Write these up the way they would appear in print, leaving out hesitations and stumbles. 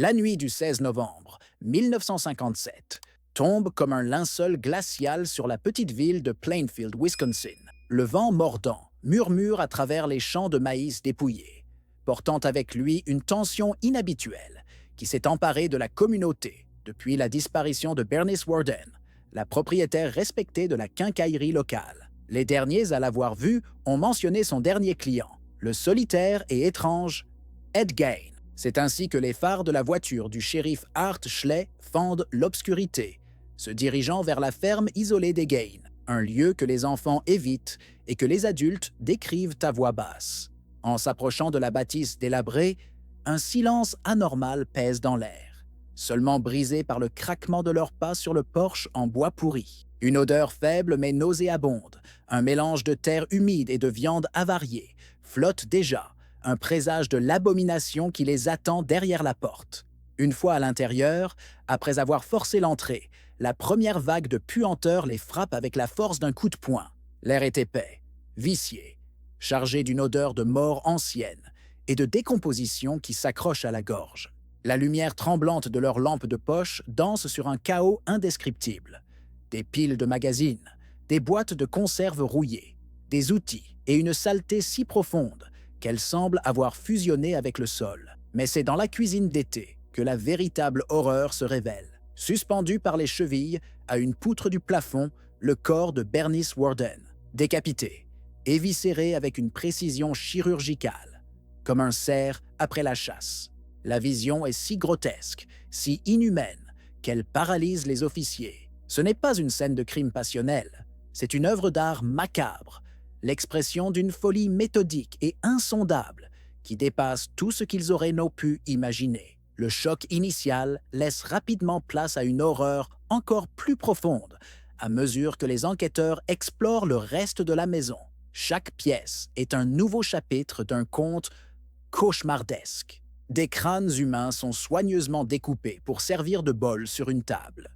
La nuit du 16 novembre 1957 tombe comme un linceul glacial sur la petite ville de Plainfield, Wisconsin. Le vent mordant murmure à travers les champs de maïs dépouillés, portant avec lui une tension inhabituelle qui s'est emparée de la communauté depuis la disparition de Bernice Warden, la propriétaire respectée de la quincaillerie locale. Les derniers à l'avoir vu ont mentionné son dernier client, le solitaire et étrange Ed Gain. C'est ainsi que les phares de la voiture du shérif Art Schley fendent l'obscurité, se dirigeant vers la ferme isolée des Gain, un lieu que les enfants évitent et que les adultes décrivent à voix basse. En s'approchant de la bâtisse délabrée, un silence anormal pèse dans l'air, seulement brisé par le craquement de leurs pas sur le porche en bois pourri. Une odeur faible mais nauséabonde, un mélange de terre humide et de viande avariée, flotte déjà, un présage de l'abomination qui les attend derrière la porte. Une fois à l'intérieur, après avoir forcé l'entrée, la première vague de puanteur les frappe avec la force d'un coup de poing. L'air est épais, vicié, chargé d'une odeur de mort ancienne et de décomposition qui s'accroche à la gorge. La lumière tremblante de leurs lampes de poche danse sur un chaos indescriptible. Des piles de magazines, des boîtes de conserve rouillées, des outils et une saleté si profonde qu'elle semble avoir fusionné avec le sol. Mais c'est dans la cuisine d'été que la véritable horreur se révèle. Suspendu par les chevilles à une poutre du plafond, le corps de Bernice Warden, décapité, éviscéré avec une précision chirurgicale, comme un cerf après la chasse. La vision est si grotesque, si inhumaine, qu'elle paralyse les officiers. Ce n'est pas une scène de crime passionnel, c'est une œuvre d'art macabre, l'expression d'une folie méthodique et insondable qui dépasse tout ce qu'ils auraient pu imaginer. Le choc initial laisse rapidement place à une horreur encore plus profonde à mesure que les enquêteurs explorent le reste de la maison. Chaque pièce est un nouveau chapitre d'un conte cauchemardesque. Des crânes humains sont soigneusement découpés pour servir de bol sur une table.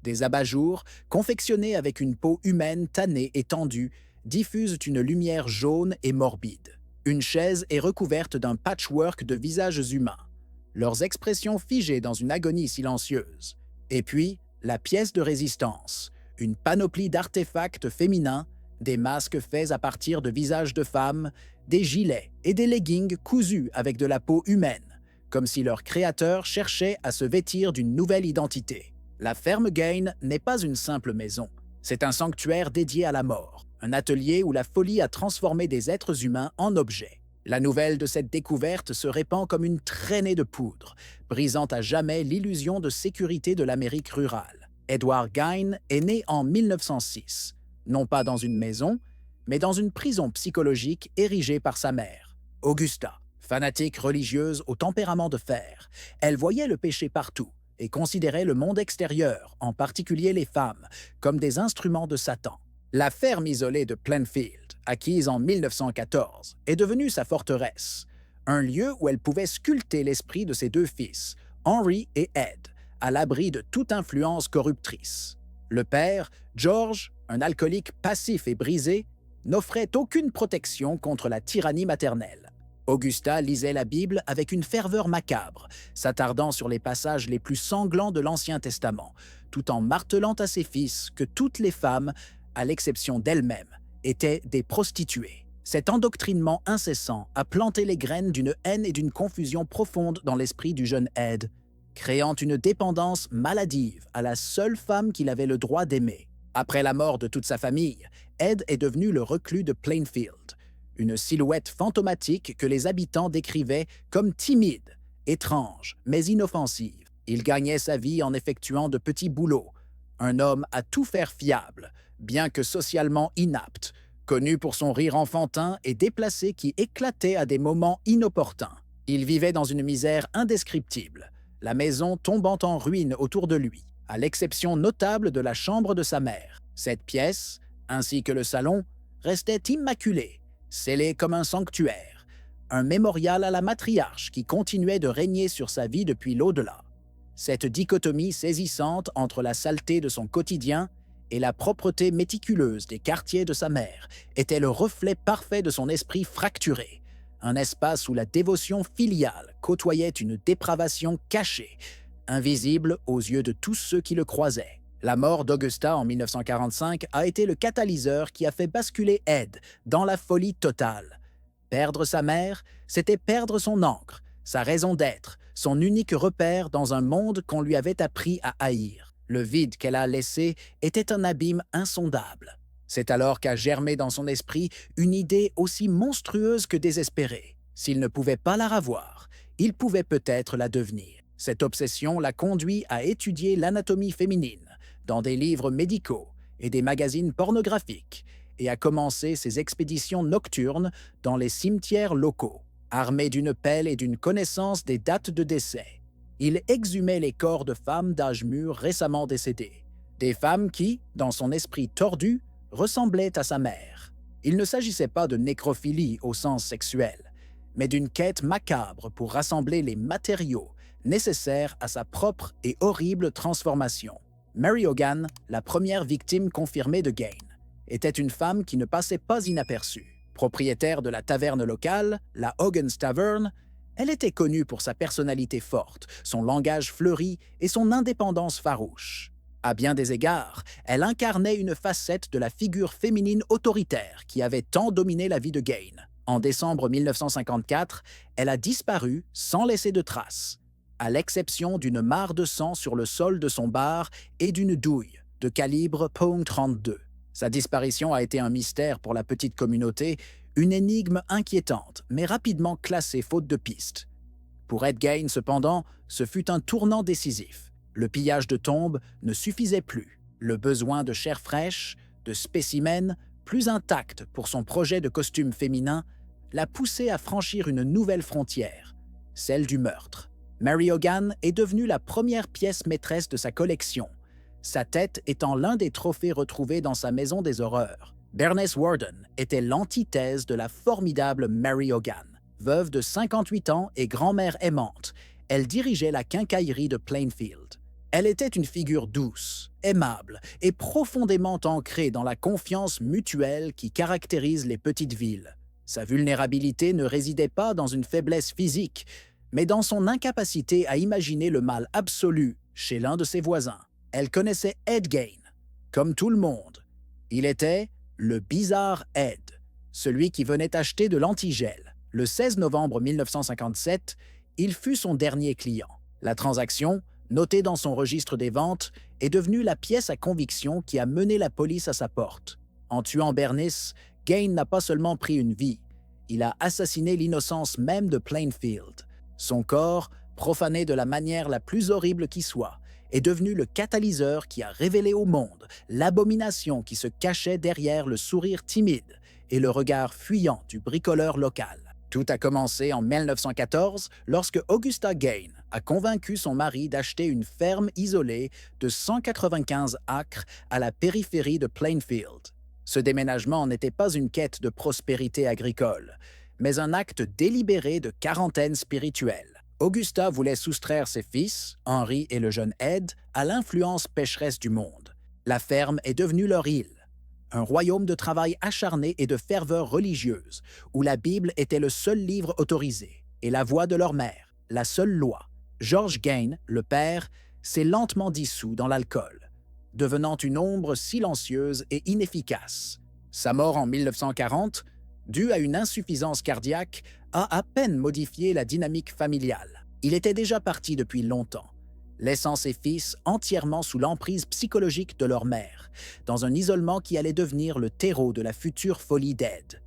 Des abat-jours, confectionnés avec une peau humaine tannée et tendue, diffusent une lumière jaune et morbide. Une chaise est recouverte d'un patchwork de visages humains, leurs expressions figées dans une agonie silencieuse. Et puis, la pièce de résistance, une panoplie d'artefacts féminins, des masques faits à partir de visages de femmes, des gilets et des leggings cousus avec de la peau humaine, comme si leur créateur cherchait à se vêtir d'une nouvelle identité. La ferme Gain n'est pas une simple maison, c'est un sanctuaire dédié à la mort, un atelier où la folie a transformé des êtres humains en objets. La nouvelle de cette découverte se répand comme une traînée de poudre, brisant à jamais l'illusion de sécurité de l'Amérique rurale. Edward Gain est né en 1906, non pas dans une maison, mais dans une prison psychologique érigée par sa mère, Augusta. Fanatique religieuse au tempérament de fer, elle voyait le péché partout et considérait le monde extérieur, en particulier les femmes, comme des instruments de Satan. La ferme isolée de Plainfield, acquise en 1914, est devenue sa forteresse, un lieu où elle pouvait sculpter l'esprit de ses deux fils, Henry et Ed, à l'abri de toute influence corruptrice. Le père, George, un alcoolique passif et brisé, n'offrait aucune protection contre la tyrannie maternelle. Augusta lisait la Bible avec une ferveur macabre, s'attardant sur les passages les plus sanglants de l'Ancien Testament, tout en martelant à ses fils que toutes les femmes, à l'exception d'elle-même, étaient des prostituées. Cet endoctrinement incessant a planté les graines d'une haine et d'une confusion profonde dans l'esprit du jeune Ed, créant une dépendance maladive à la seule femme qu'il avait le droit d'aimer. Après la mort de toute sa famille, Ed est devenu le reclus de Plainfield, une silhouette fantomatique que les habitants décrivaient comme timide, étrange, mais inoffensive. Il gagnait sa vie en effectuant de petits boulots, un homme à tout faire fiable, bien que socialement inapte, connu pour son rire enfantin et déplacé qui éclatait à des moments inopportuns. Il vivait dans une misère indescriptible, la maison tombant en ruine autour de lui, à l'exception notable de la chambre de sa mère. Cette pièce, ainsi que le salon, restait immaculée, scellée comme un sanctuaire, un mémorial à la matriarche qui continuait de régner sur sa vie depuis l'au-delà. Cette dichotomie saisissante entre la saleté de son quotidien et la propreté méticuleuse des quartiers de sa mère était le reflet parfait de son esprit fracturé, un espace où la dévotion filiale côtoyait une dépravation cachée, invisible aux yeux de tous ceux qui le croisaient. La mort d'Augusta en 1945 a été le catalyseur qui a fait basculer Ed dans la folie totale. Perdre sa mère, c'était perdre son ancre, sa raison d'être, son unique repère dans un monde qu'on lui avait appris à haïr. Le vide qu'elle a laissé était un abîme insondable. C'est alors qu'a germé dans son esprit une idée aussi monstrueuse que désespérée. S'il ne pouvait pas la ravoir, il pouvait peut-être la devenir. Cette obsession l'a conduit à étudier l'anatomie féminine dans des livres médicaux et des magazines pornographiques et à commencer ses expéditions nocturnes dans les cimetières locaux. Armé d'une pelle et d'une connaissance des dates de décès, il exhumait les corps de femmes d'âge mûr récemment décédées. Des femmes qui, dans son esprit tordu, ressemblaient à sa mère. Il ne s'agissait pas de nécrophilie au sens sexuel, mais d'une quête macabre pour rassembler les matériaux nécessaires à sa propre et horrible transformation. Mary Hogan, la première victime confirmée de Gain, était une femme qui ne passait pas inaperçue. Propriétaire de la taverne locale, la Hogan's Tavern, elle était connue pour sa personnalité forte, son langage fleuri et son indépendance farouche. À bien des égards, elle incarnait une facette de la figure féminine autoritaire qui avait tant dominé la vie de Gain. En décembre 1954, elle a disparu sans laisser de traces, à l'exception d'une mare de sang sur le sol de son bar et d'une douille de calibre .32. Sa disparition a été un mystère pour la petite communauté, une énigme inquiétante, mais rapidement classée faute de pistes. Pour Ed Gain, cependant, ce fut un tournant décisif. Le pillage de tombes ne suffisait plus. Le besoin de chair fraîche, de spécimens, plus intacts pour son projet de costume féminin, l'a poussé à franchir une nouvelle frontière, celle du meurtre. Mary Hogan est devenue la première pièce maîtresse de sa collection, sa tête étant l'un des trophées retrouvés dans sa maison des horreurs. Bernice Worden était l'antithèse de la formidable Mary Hogan. Veuve de 58 ans et grand-mère aimante, elle dirigeait la quincaillerie de Plainfield. Elle était une figure douce, aimable et profondément ancrée dans la confiance mutuelle qui caractérise les petites villes. Sa vulnérabilité ne résidait pas dans une faiblesse physique, mais dans son incapacité à imaginer le mal absolu chez l'un de ses voisins. Elle connaissait Ed Gain, comme tout le monde. Il était le bizarre Ed, celui qui venait acheter de l'antigel. Le 16 novembre 1957, il fut son dernier client. La transaction, notée dans son registre des ventes, est devenue la pièce à conviction qui a mené la police à sa porte. En tuant Bernice, Gain n'a pas seulement pris une vie, il a assassiné l'innocence même de Plainfield. Son corps, profané de la manière la plus horrible qui soit, est devenu le catalyseur qui a révélé au monde l'abomination qui se cachait derrière le sourire timide et le regard fuyant du bricoleur local. Tout a commencé en 1914 lorsque Augusta Gain a convaincu son mari d'acheter une ferme isolée de 195 acres à la périphérie de Plainfield. Ce déménagement n'était pas une quête de prospérité agricole, mais un acte délibéré de quarantaine spirituelle. Augusta voulait soustraire ses fils, Henry et le jeune Ed, à l'influence pécheresse du monde. La ferme est devenue leur île, un royaume de travail acharné et de ferveur religieuse, où la Bible était le seul livre autorisé, et la voix de leur mère, la seule loi. George Gain, le père, s'est lentement dissous dans l'alcool, devenant une ombre silencieuse et inefficace. Sa mort en 1940, due à une insuffisance cardiaque, a à peine modifié la dynamique familiale. Il était déjà parti depuis longtemps, laissant ses fils entièrement sous l'emprise psychologique de leur mère, dans un isolement qui allait devenir le terreau de la future folie d'Ed.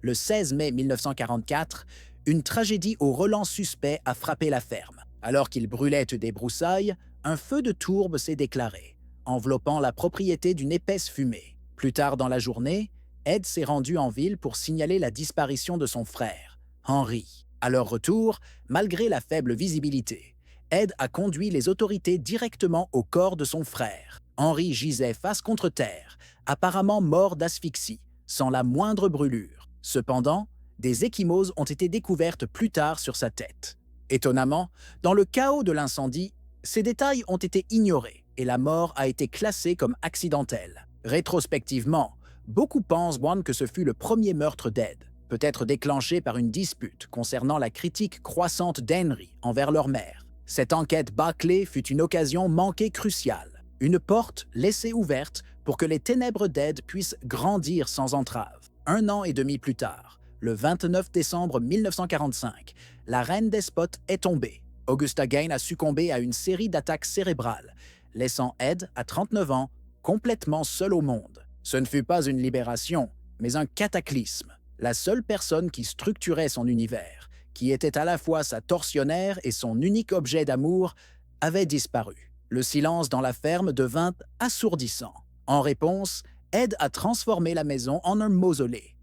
Le 16 mai 1944, une tragédie au relent suspect a frappé la ferme. Alors qu'il brûlait des broussailles, un feu de tourbe s'est déclaré, enveloppant la propriété d'une épaisse fumée. Plus tard dans la journée, Ed s'est rendu en ville pour signaler la disparition de son frère, Henry. À leur retour, malgré la faible visibilité, Ed a conduit les autorités directement au corps de son frère. Henry gisait face contre terre, apparemment mort d'asphyxie, sans la moindre brûlure. Cependant, des ecchymoses ont été découvertes plus tard sur sa tête. Étonnamment, dans le chaos de l'incendie, ces détails ont été ignorés et la mort a été classée comme accidentelle. Rétrospectivement, beaucoup pensent que ce fut le premier meurtre d'Ed. peut être déclenchée par une dispute concernant la critique croissante d'Henry envers leur mère. Cette enquête bâclée fut une occasion manquée cruciale, une porte laissée ouverte pour que les ténèbres d'Ed puissent grandir sans entrave. 1 an et demi plus tard, le 29 décembre 1945, la reine despote est tombée. Augusta Gain a succombé à une série d'attaques cérébrales, laissant Ed, à 39 ans, complètement seul au monde. Ce ne fut pas une libération, mais un cataclysme. La seule personne qui structurait son univers, qui était à la fois sa tortionnaire et son unique objet d'amour, avait disparu. Le silence dans la ferme devint assourdissant. En réponse, Ed a transformé la maison en un mausolée.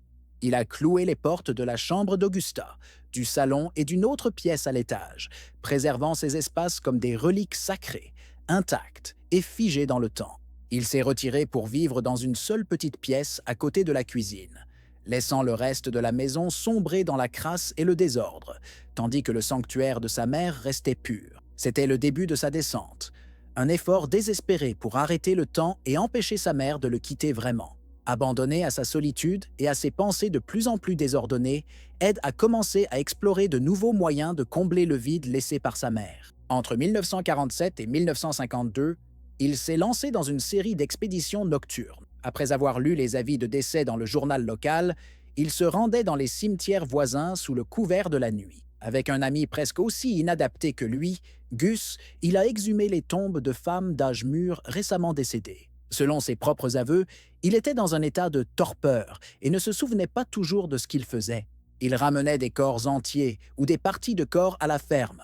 Il a cloué les portes de la chambre d'Augusta, du salon et d'une autre pièce à l'étage, préservant ces espaces comme des reliques sacrées, intactes et figées dans le temps. Il s'est retiré pour vivre dans une seule petite pièce à côté de la cuisine, laissant le reste de la maison sombrer dans la crasse et le désordre, tandis que le sanctuaire de sa mère restait pur. C'était le début de sa descente, un effort désespéré pour arrêter le temps et empêcher sa mère de le quitter vraiment. Abandonné à sa solitude et à ses pensées de plus en plus désordonnées, Ed a commencé à explorer de nouveaux moyens de combler le vide laissé par sa mère. Entre 1947 et 1952, il s'est lancé dans une série d'expéditions nocturnes. Après avoir lu les avis de décès dans le journal local, il se rendait dans les cimetières voisins sous le couvert de la nuit. Avec un ami presque aussi inadapté que lui, Gus, il a exhumé les tombes de femmes d'âge mûr récemment décédées. Selon ses propres aveux, il était dans un état de torpeur et ne se souvenait pas toujours de ce qu'il faisait. Il ramenait des corps entiers ou des parties de corps à la ferme,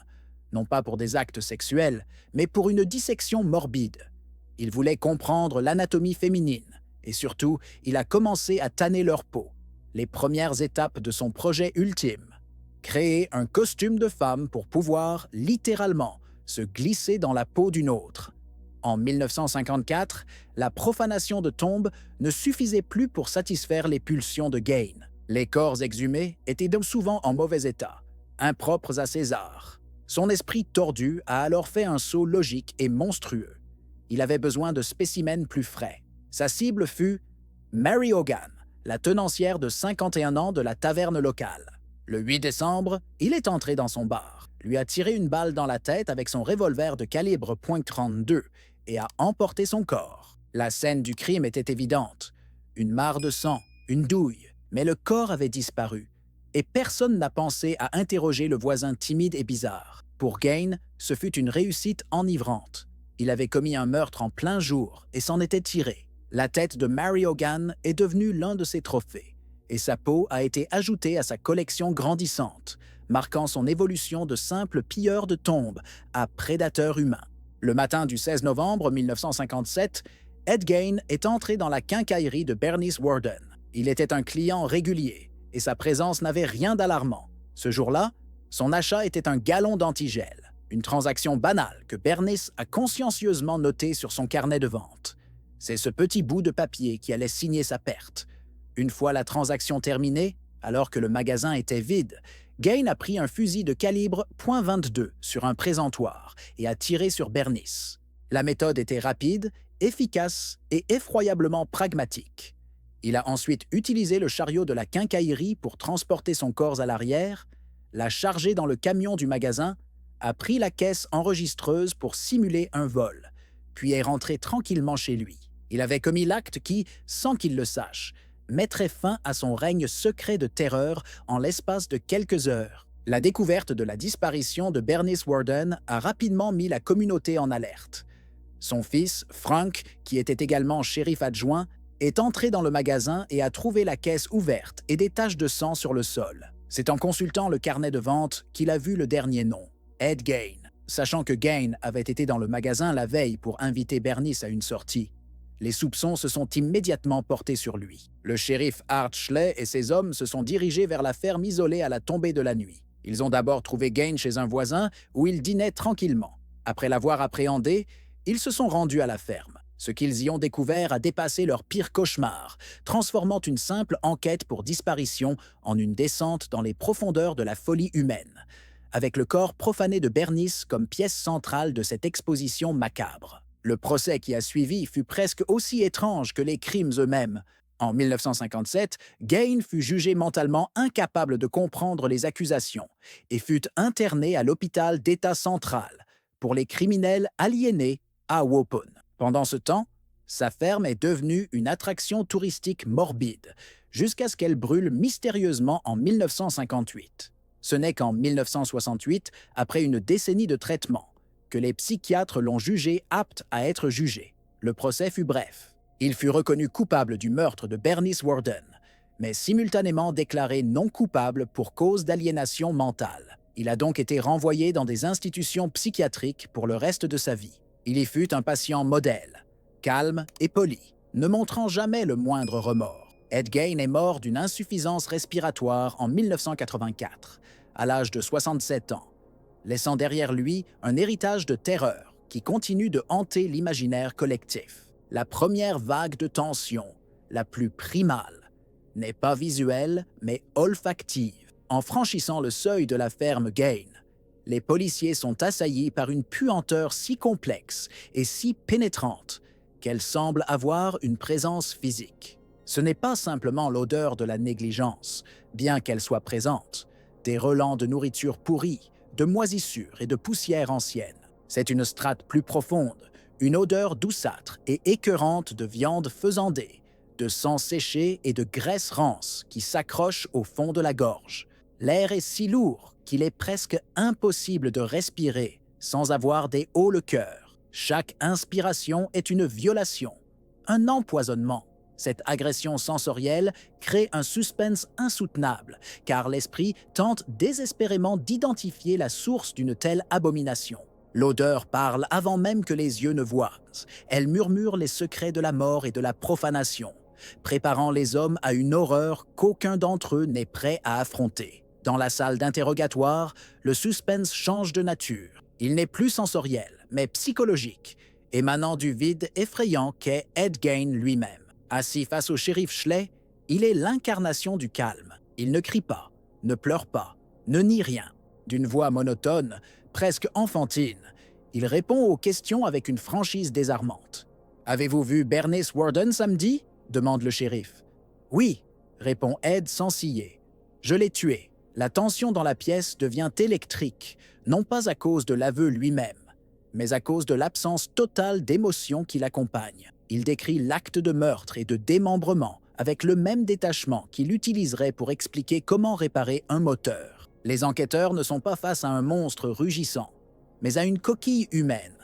non pas pour des actes sexuels, mais pour une dissection morbide. Il voulait comprendre l'anatomie féminine et surtout, il a commencé à tanner leur peau, les premières étapes de son projet ultime. Créer un costume de femme pour pouvoir, littéralement, se glisser dans la peau d'une autre. En 1954, la profanation de tombes ne suffisait plus pour satisfaire les pulsions de Gain. Les corps exhumés étaient donc souvent en mauvais état, impropres à César. Son esprit tordu a alors fait un saut logique et monstrueux. Il avait besoin de spécimens plus frais. Sa cible fut Mary Hogan, la tenancière de 51 ans de la taverne locale. Le 8 décembre, il est entré dans son bar, lui a tiré une balle dans la tête avec son revolver de calibre .32 et a emporté son corps. La scène du crime était évidente. Une mare de sang, une douille, mais le corps avait disparu. Et personne n'a pensé à interroger le voisin timide et bizarre. Pour Gain, ce fut une réussite enivrante. Il avait commis un meurtre en plein jour et s'en était tiré. La tête de Mary Hogan est devenue l'un de ses trophées, et sa peau a été ajoutée à sa collection grandissante, marquant son évolution de simple pilleur de tombes à prédateur humain. Le matin du 16 novembre 1957, Ed Gain est entré dans la quincaillerie de Bernice Worden. Il était un client régulier, et sa présence n'avait rien d'alarmant. Ce jour-là, son achat était un gallon d'antigel, une transaction banale que Bernice a consciencieusement notée sur son carnet de vente. C'est ce petit bout de papier qui allait signer sa perte. Une fois la transaction terminée, alors que le magasin était vide, Gain a pris un fusil de calibre .22 sur un présentoir et a tiré sur Bernice. La méthode était rapide, efficace et effroyablement pragmatique. Il a ensuite utilisé le chariot de la quincaillerie pour transporter son corps à l'arrière, l'a chargé dans le camion du magasin, a pris la caisse enregistreuse pour simuler un vol, puis est rentré tranquillement chez lui. Il avait commis l'acte qui, sans qu'il le sache, mettrait fin à son règne secret de terreur en l'espace de quelques heures. La découverte de la disparition de Bernice Worden a rapidement mis la communauté en alerte. Son fils, Frank, qui était également shérif adjoint, est entré dans le magasin et a trouvé la caisse ouverte et des taches de sang sur le sol. C'est en consultant le carnet de vente qu'il a vu le dernier nom, Ed Gain. Sachant que Gain avait été dans le magasin la veille pour inviter Bernice à une sortie, les soupçons se sont immédiatement portés sur lui. Le shérif Art Schley et ses hommes se sont dirigés vers la ferme isolée à la tombée de la nuit. Ils ont d'abord trouvé Gain chez un voisin où il dînait tranquillement. Après l'avoir appréhendé, ils se sont rendus à la ferme. Ce qu'ils y ont découvert a dépassé leur pire cauchemar, transformant une simple enquête pour disparition en une descente dans les profondeurs de la folie humaine, avec le corps profané de Bernice comme pièce centrale de cette exposition macabre. Le procès qui a suivi fut presque aussi étrange que les crimes eux-mêmes. En 1957, Gain fut jugé mentalement incapable de comprendre les accusations et fut interné à l'hôpital d'État central pour les criminels aliénés à Waupun. Pendant ce temps, sa ferme est devenue une attraction touristique morbide jusqu'à ce qu'elle brûle mystérieusement en 1958. Ce n'est qu'en 1968, après une décennie de traitement, que les psychiatres l'ont jugé apte à être jugé. Le procès fut bref. Il fut reconnu coupable du meurtre de Bernice Worden, mais simultanément déclaré non coupable pour cause d'aliénation mentale. Il a donc été renvoyé dans des institutions psychiatriques pour le reste de sa vie. Il y fut un patient modèle, calme et poli, ne montrant jamais le moindre remords. Ed Gain est mort d'une insuffisance respiratoire en 1984, à l'âge de 67 ans, laissant derrière lui un héritage de terreur qui continue de hanter l'imaginaire collectif. La première vague de tension, la plus primale, n'est pas visuelle, mais olfactive. En franchissant le seuil de la ferme Gain, les policiers sont assaillis par une puanteur si complexe et si pénétrante qu'elle semble avoir une présence physique. Ce n'est pas simplement l'odeur de la négligence, bien qu'elle soit présente, des relents de nourriture pourrie, de moisissures et de poussière ancienne. C'est une strate plus profonde, une odeur douceâtre et écœurante de viande faisandée, de sang séché et de graisse rance qui s'accroche au fond de la gorge. L'air est si lourd qu'il est presque impossible de respirer sans avoir des hauts le cœur. Chaque inspiration est une violation, un empoisonnement. Cette agression sensorielle crée un suspense insoutenable, car l'esprit tente désespérément d'identifier la source d'une telle abomination. L'odeur parle avant même que les yeux ne voient. Elle murmure les secrets de la mort et de la profanation, préparant les hommes à une horreur qu'aucun d'entre eux n'est prêt à affronter. Dans la salle d'interrogatoire, le suspense change de nature. Il n'est plus sensoriel, mais psychologique, émanant du vide effrayant qu'est Ed Gain lui-même. Assis face au shérif Schley, il est l'incarnation du calme. Il ne crie pas, ne pleure pas, ne nie rien. D'une voix monotone, presque enfantine, il répond aux questions avec une franchise désarmante. « Avez-vous vu Bernice Worden samedi ?» demande le shérif. « Oui », répond Ed sans ciller. « Je l'ai tuée. » La tension dans la pièce devient électrique, non pas à cause de l'aveu lui-même, mais à cause de l'absence totale d'émotion qui l'accompagne. Il décrit l'acte de meurtre et de démembrement avec le même détachement qu'il utiliserait pour expliquer comment réparer un moteur. Les enquêteurs ne sont pas face à un monstre rugissant, mais à une coquille humaine,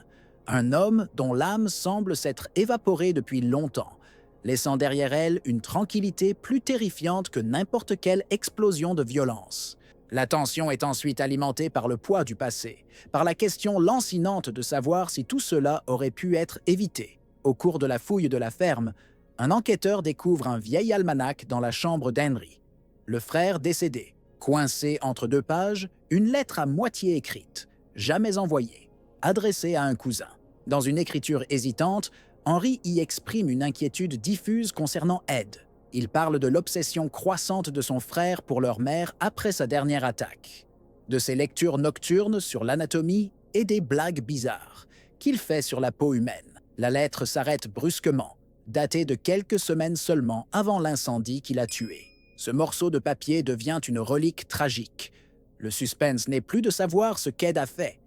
un homme dont l'âme semble s'être évaporée depuis longtemps, laissant derrière elle une tranquillité plus terrifiante que n'importe quelle explosion de violence. La tension est ensuite alimentée par le poids du passé, par la question lancinante de savoir si tout cela aurait pu être évité. Au cours de la fouille de la ferme, un enquêteur découvre un vieil almanach dans la chambre d'Henry, le frère décédé. Coincé entre deux pages, une lettre à moitié écrite, jamais envoyée, adressée à un cousin. Dans une écriture hésitante, Henry y exprime une inquiétude diffuse concernant Ed. Il parle de l'obsession croissante de son frère pour leur mère après sa dernière attaque, de ses lectures nocturnes sur l'anatomie et des blagues bizarres qu'il fait sur la peau humaine. La lettre s'arrête brusquement, datée de quelques semaines seulement avant l'incendie qui l'a tué. Ce morceau de papier devient une relique tragique. Le suspense n'est plus de savoir ce qu'Ed a fait,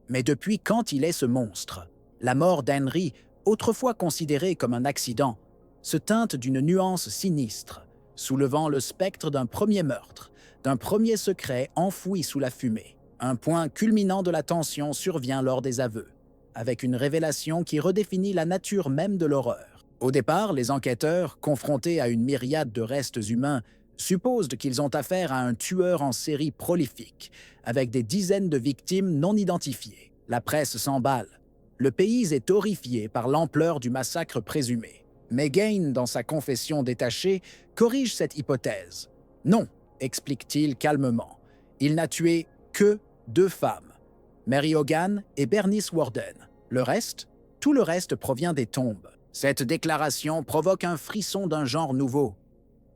mais depuis quand il est ce monstre. La mort d'Henry, autrefois considérée comme un accident, se teinte d'une nuance sinistre, soulevant le spectre d'un premier meurtre, d'un premier secret enfoui sous la fumée. Un point culminant de la tension survient lors des aveux, avec une révélation qui redéfinit la nature même de l'horreur. Au départ, les enquêteurs, confrontés à une myriade de restes humains, supposent qu'ils ont affaire à un tueur en série prolifique, avec des dizaines de victimes non identifiées. La presse s'emballe. Le pays est horrifié par l'ampleur du massacre présumé. Mais Gain, dans sa confession détachée, corrige cette hypothèse. Non, explique-t-il calmement, il n'a tué que 2 femmes, Mary Hogan et Bernice Worden. Le reste, tout le reste provient des tombes. Cette déclaration provoque un frisson d'un genre nouveau.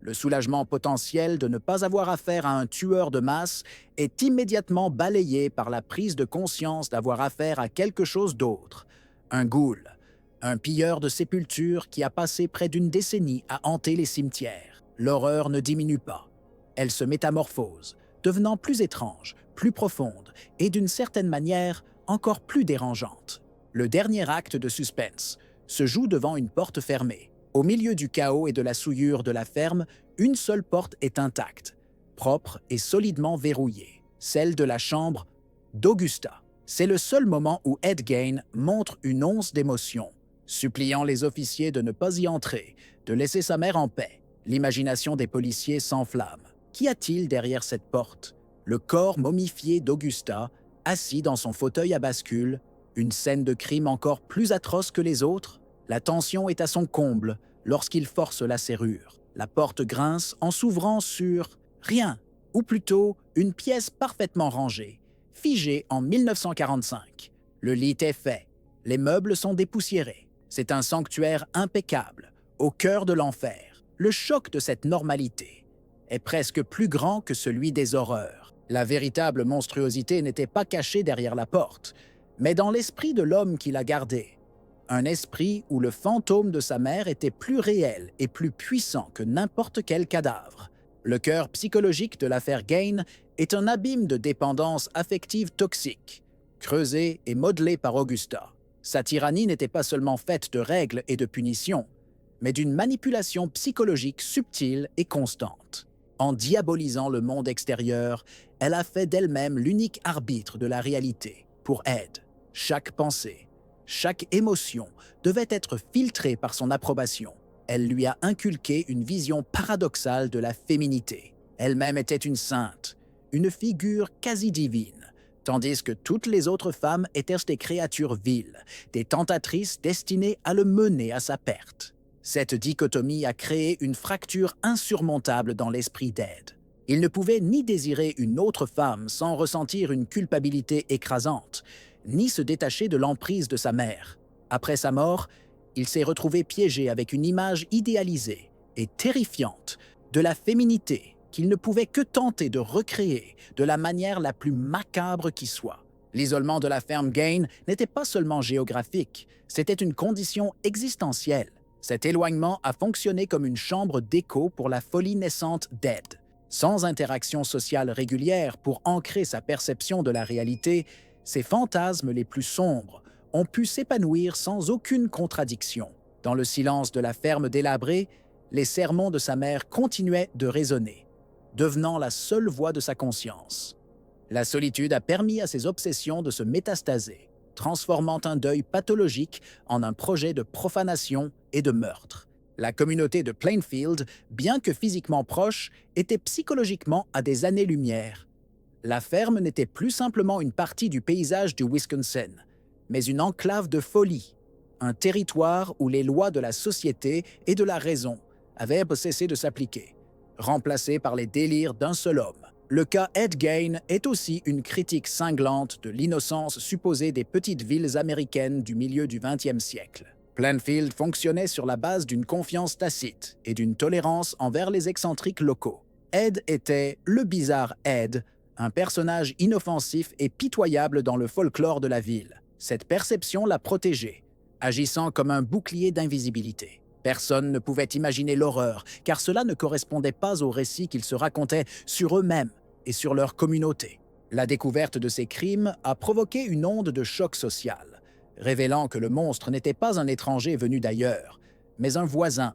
Le soulagement potentiel de ne pas avoir affaire à un tueur de masse est immédiatement balayé par la prise de conscience d'avoir affaire à quelque chose d'autre, un ghoul, Un pilleur de sépultures qui a passé près d'une décennie à hanter les cimetières. L'horreur ne diminue pas. Elle se métamorphose, devenant plus étrange, plus profonde et d'une certaine manière encore plus dérangeante. Le dernier acte de suspense se joue devant une porte fermée. Au milieu du chaos et de la souillure de la ferme, une seule porte est intacte, propre et solidement verrouillée, celle de la chambre d'Augusta. C'est le seul moment où Ed Gein montre une once d'émotion, suppliant les officiers de ne pas y entrer, de laisser sa mère en paix. L'imagination des policiers s'enflamme. Qu'y a-t-il derrière cette porte? Le corps momifié d'Augusta, assis dans son fauteuil à bascule, une scène de crime encore plus atroce que les autres? La tension est à son comble lorsqu'il force la serrure. La porte grince en s'ouvrant sur rien, ou plutôt une pièce parfaitement rangée, figée en 1945. Le lit est fait, les meubles sont dépoussiérés. C'est un sanctuaire impeccable, au cœur de l'enfer. Le choc de cette normalité est presque plus grand que celui des horreurs. La véritable monstruosité n'était pas cachée derrière la porte, mais dans l'esprit de l'homme qui la gardait. Un esprit où le fantôme de sa mère était plus réel et plus puissant que n'importe quel cadavre. Le cœur psychologique de l'affaire Gein est un abîme de dépendance affective toxique, creusé et modelé par Augusta. Sa tyrannie n'était pas seulement faite de règles et de punitions, mais d'une manipulation psychologique subtile et constante. En diabolisant le monde extérieur, elle a fait d'elle-même l'unique arbitre de la réalité. Pour Ed, chaque pensée, chaque émotion devait être filtrée par son approbation. Elle lui a inculqué une vision paradoxale de la féminité. Elle-même était une sainte, une figure quasi divine, tandis que toutes les autres femmes étaient des créatures viles, des tentatrices destinées à le mener à sa perte. Cette dichotomie a créé une fracture insurmontable dans l'esprit d'Ed. Il ne pouvait ni désirer une autre femme sans ressentir une culpabilité écrasante, ni se détacher de l'emprise de sa mère. Après sa mort, il s'est retrouvé piégé avec une image idéalisée et terrifiante de la féminité qu'il ne pouvait que tenter de recréer de la manière la plus macabre qui soit. L'isolement de la ferme Gein n'était pas seulement géographique, c'était une condition existentielle. Cet éloignement a fonctionné comme une chambre d'écho pour la folie naissante d'Ed. Sans interaction sociale régulière pour ancrer sa perception de la réalité, ses fantasmes les plus sombres ont pu s'épanouir sans aucune contradiction. Dans le silence de la ferme délabrée, les sermons de sa mère continuaient de résonner, devenant la seule voix de sa conscience. La solitude a permis à ses obsessions de se métastaser, transformant un deuil pathologique en un projet de profanation et de meurtre. La communauté de Plainfield, bien que physiquement proche, était psychologiquement à des années-lumière. La ferme n'était plus simplement une partie du paysage du Wisconsin, mais une enclave de folie, un territoire où les lois de la société et de la raison avaient cessé de s'appliquer, remplacées par les délires d'un seul homme. Le cas Ed Gein est aussi une critique cinglante de l'innocence supposée des petites villes américaines du milieu du XXe siècle. Plainfield fonctionnait sur la base d'une confiance tacite et d'une tolérance envers les excentriques locaux. Ed était le bizarre Ed, un personnage inoffensif et pitoyable dans le folklore de la ville. Cette perception l'a protégé, agissant comme un bouclier d'invisibilité. Personne ne pouvait imaginer l'horreur, car cela ne correspondait pas aux récits qu'ils se racontaient sur eux-mêmes et sur leur communauté. La découverte de ces crimes a provoqué une onde de choc social, révélant que le monstre n'était pas un étranger venu d'ailleurs, mais un voisin,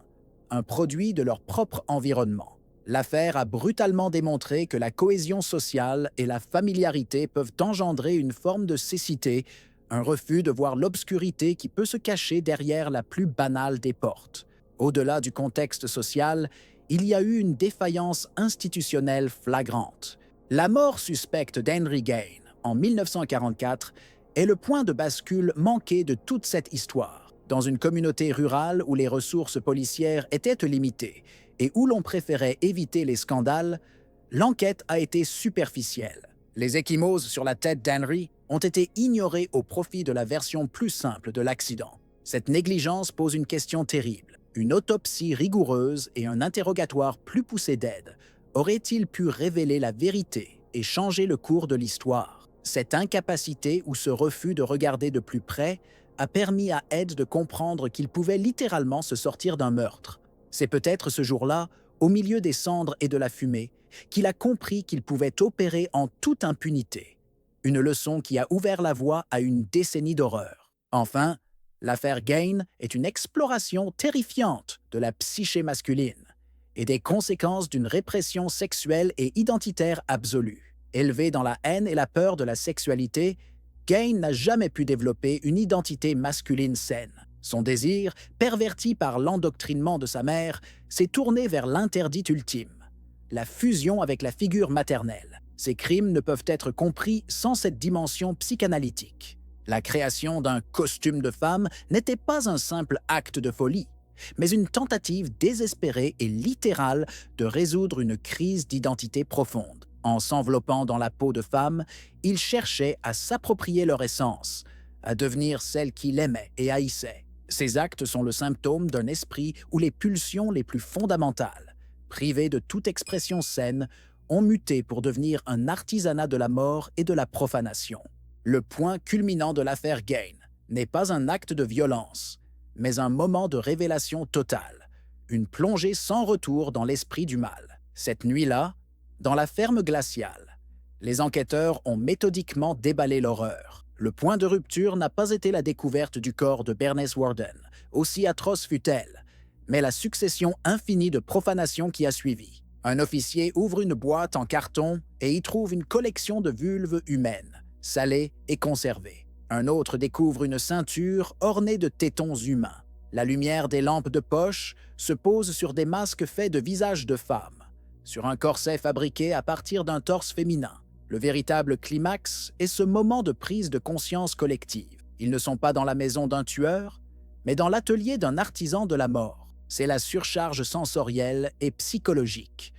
un produit de leur propre environnement. L'affaire a brutalement démontré que la cohésion sociale et la familiarité peuvent engendrer une forme de cécité, un refus de voir l'obscurité qui peut se cacher derrière la plus banale des portes. Au-delà du contexte social, il y a eu une défaillance institutionnelle flagrante. La mort suspecte d'Henry Gein, en 1944, est le point de bascule manqué de toute cette histoire. Dans une communauté rurale où les ressources policières étaient limitées et où l'on préférait éviter les scandales, l'enquête a été superficielle. Les ecchymoses sur la tête d'Henry ont été ignorées au profit de la version plus simple de l'accident. Cette négligence pose une question terrible. Une autopsie rigoureuse et un interrogatoire plus poussé d'Ed auraient-ils pu révéler la vérité et changer le cours de l'histoire? Cette incapacité ou ce refus de regarder de plus près a permis à Ed de comprendre qu'il pouvait littéralement se sortir d'un meurtre. C'est peut-être ce jour-là, au milieu des cendres et de la fumée, qu'il a compris qu'il pouvait opérer en toute impunité. Une leçon qui a ouvert la voie à une décennie d'horreur. Enfin, l'affaire Gain est une exploration terrifiante de la psyché masculine et des conséquences d'une répression sexuelle et identitaire absolue. Élevé dans la haine et la peur de la sexualité, Gain n'a jamais pu développer une identité masculine saine. Son désir, perverti par l'endoctrinement de sa mère, s'est tourné vers l'interdit ultime, la fusion avec la figure maternelle. Ces crimes ne peuvent être compris sans cette dimension psychanalytique. La création d'un costume de femme n'était pas un simple acte de folie, mais une tentative désespérée et littérale de résoudre une crise d'identité profonde. En s'enveloppant dans la peau de femme, il cherchait à s'approprier leur essence, à devenir celle qu'il aimait et haïssait. Ces actes sont le symptôme d'un esprit où les pulsions les plus fondamentales, privées de toute expression saine, ont muté pour devenir un artisanat de la mort et de la profanation. Le point culminant de l'affaire Gain n'est pas un acte de violence, mais un moment de révélation totale, une plongée sans retour dans l'esprit du mal. Cette nuit-là, dans la ferme glaciale, les enquêteurs ont méthodiquement déballé l'horreur. Le point de rupture n'a pas été la découverte du corps de Bernice Worden, aussi atroce fut-elle, mais la succession infinie de profanations qui a suivi. Un officier ouvre une boîte en carton et y trouve une collection de vulves humaines, salées et conservées. Un autre découvre une ceinture ornée de tétons humains. La lumière des lampes de poche se pose sur des masques faits de visages de femmes, sur un corset fabriqué à partir d'un torse féminin. Le véritable climax est ce moment de prise de conscience collective. Ils ne sont pas dans la maison d'un tueur, mais dans l'atelier d'un artisan de la mort. C'est la surcharge sensorielle et psychologique,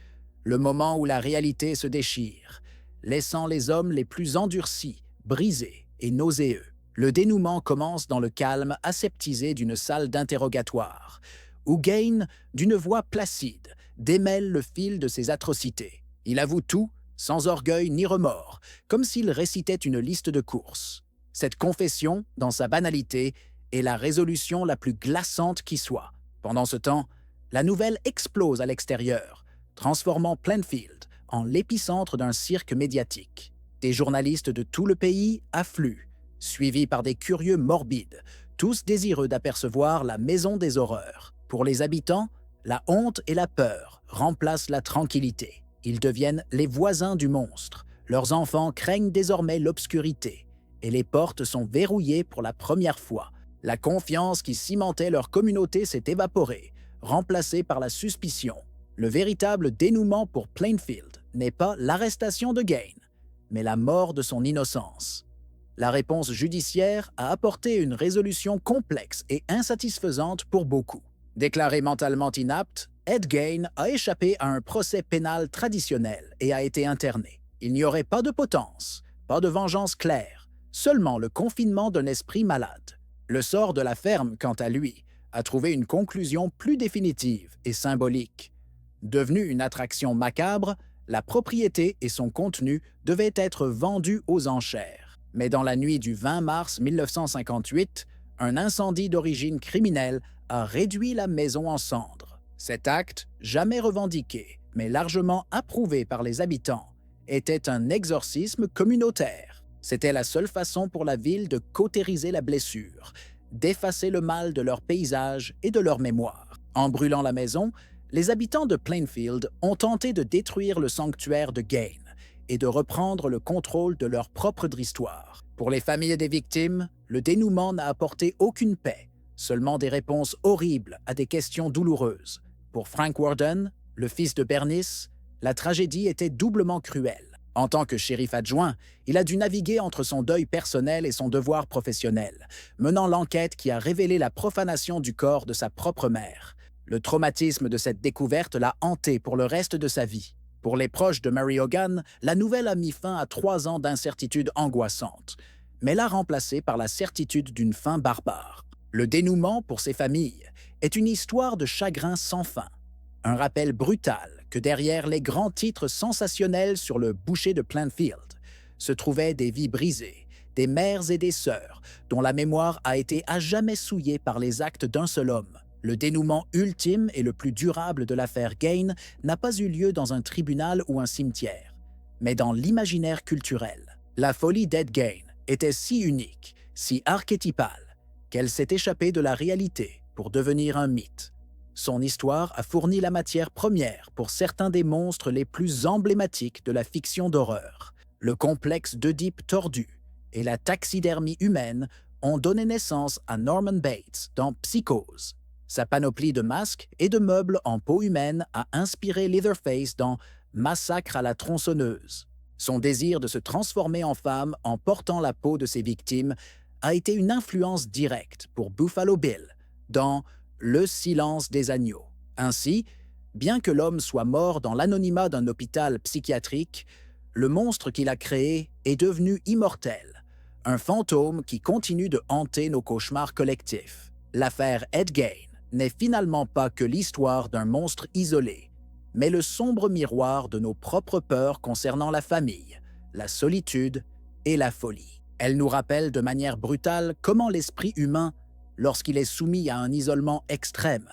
le moment où la réalité se déchire, laissant les hommes les plus endurcis, brisés et nauséeux. Le dénouement commence dans le calme aseptisé d'une salle d'interrogatoire, où Gain, d'une voix placide, démêle le fil de ses atrocités. Il avoue tout, sans orgueil ni remords, comme s'il récitait une liste de courses. Cette confession, dans sa banalité, est la résolution la plus glaçante qui soit. Pendant ce temps, la nouvelle explose à l'extérieur, transformant Plainfield en l'épicentre d'un cirque médiatique. Des journalistes de tout le pays affluent, suivis par des curieux morbides, tous désireux d'apercevoir la maison des horreurs. Pour les habitants, la honte et la peur remplacent la tranquillité. Ils deviennent les voisins du monstre. Leurs enfants craignent désormais l'obscurité, et les portes sont verrouillées pour la première fois. La confiance qui cimentait leur communauté s'est évaporée, remplacée par la suspicion. Le véritable dénouement pour Plainfield n'est pas l'arrestation de Gain, mais la mort de son innocence. La réponse judiciaire a apporté une résolution complexe et insatisfaisante pour beaucoup. Déclaré mentalement inapte, Ed Gain a échappé à un procès pénal traditionnel et a été interné. Il n'y aurait pas de potence, pas de vengeance claire, seulement le confinement d'un esprit malade. Le sort de la ferme, quant à lui, a trouvé une conclusion plus définitive et symbolique. Devenue une attraction macabre, la propriété et son contenu devaient être vendus aux enchères. Mais dans la nuit du 20 mars 1958, un incendie d'origine criminelle a réduit la maison en cendres. Cet acte, jamais revendiqué, mais largement approuvé par les habitants, était un exorcisme communautaire. C'était la seule façon pour la ville de cautériser la blessure, d'effacer le mal de leur paysage et de leur mémoire. En brûlant la maison, les habitants de Plainfield ont tenté de détruire le sanctuaire de Gain et de reprendre le contrôle de leur propre histoire. Pour les familles des victimes, le dénouement n'a apporté aucune paix, seulement des réponses horribles à des questions douloureuses. Pour Frank Worden, le fils de Bernice, la tragédie était doublement cruelle. En tant que shérif adjoint, il a dû naviguer entre son deuil personnel et son devoir professionnel, menant l'enquête qui a révélé la profanation du corps de sa propre mère. Le traumatisme de cette découverte l'a hanté pour le reste de sa vie. Pour les proches de Mary Hogan, la nouvelle a mis fin à 3 ans d'incertitude angoissante, mais l'a remplacée par la certitude d'une fin barbare. Le dénouement, pour ces familles, est une histoire de chagrin sans fin. Un rappel brutal que derrière les grands titres sensationnels sur le bûcher de Plainfield se trouvaient des vies brisées, des mères et des sœurs, dont la mémoire a été à jamais souillée par les actes d'un seul homme. Le dénouement ultime et le plus durable de l'affaire Gain n'a pas eu lieu dans un tribunal ou un cimetière, mais dans l'imaginaire culturel. La folie d'Ed Gain était si unique, si archétypale, qu'elle s'est échappée de la réalité pour devenir un mythe. Son histoire a fourni la matière première pour certains des monstres les plus emblématiques de la fiction d'horreur. Le complexe d'Œdipe tordu et la taxidermie humaine ont donné naissance à Norman Bates dans Psychose. Sa panoplie de masques et de meubles en peau humaine a inspiré Leatherface dans Massacre à la tronçonneuse. Son désir de se transformer en femme en portant la peau de ses victimes a été une influence directe pour Buffalo Bill dans Le silence des agneaux. Ainsi, bien que l'homme soit mort dans l'anonymat d'un hôpital psychiatrique, le monstre qu'il a créé est devenu immortel, un fantôme qui continue de hanter nos cauchemars collectifs. L'affaire Ed Gain n'est finalement pas que l'histoire d'un monstre isolé, mais le sombre miroir de nos propres peurs concernant la famille, la solitude et la folie. Elle nous rappelle de manière brutale comment l'esprit humain, lorsqu'il est soumis à un isolement extrême,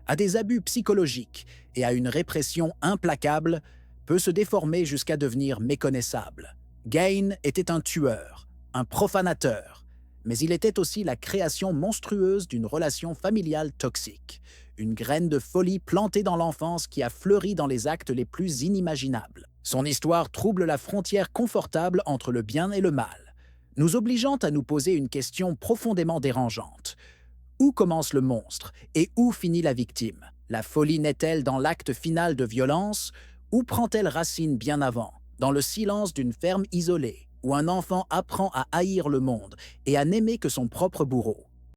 à des abus psychologiques et à une répression implacable, peut se déformer jusqu'à devenir méconnaissable. Gain était un tueur, un profanateur, mais il était aussi la création monstrueuse d'une relation familiale toxique, une graine de folie plantée dans l'enfance qui a fleuri dans les actes les plus inimaginables. Son histoire trouble la frontière confortable entre le bien et le mal, nous obligeant à nous poser une question profondément dérangeante. Où commence le monstre et où finit la victime? La folie naît-elle dans l'acte final de violence ou prend-elle racine bien avant, dans le silence d'une ferme isolée, où un enfant apprend à haïr le monde et à n'aimer que son propre bourreau?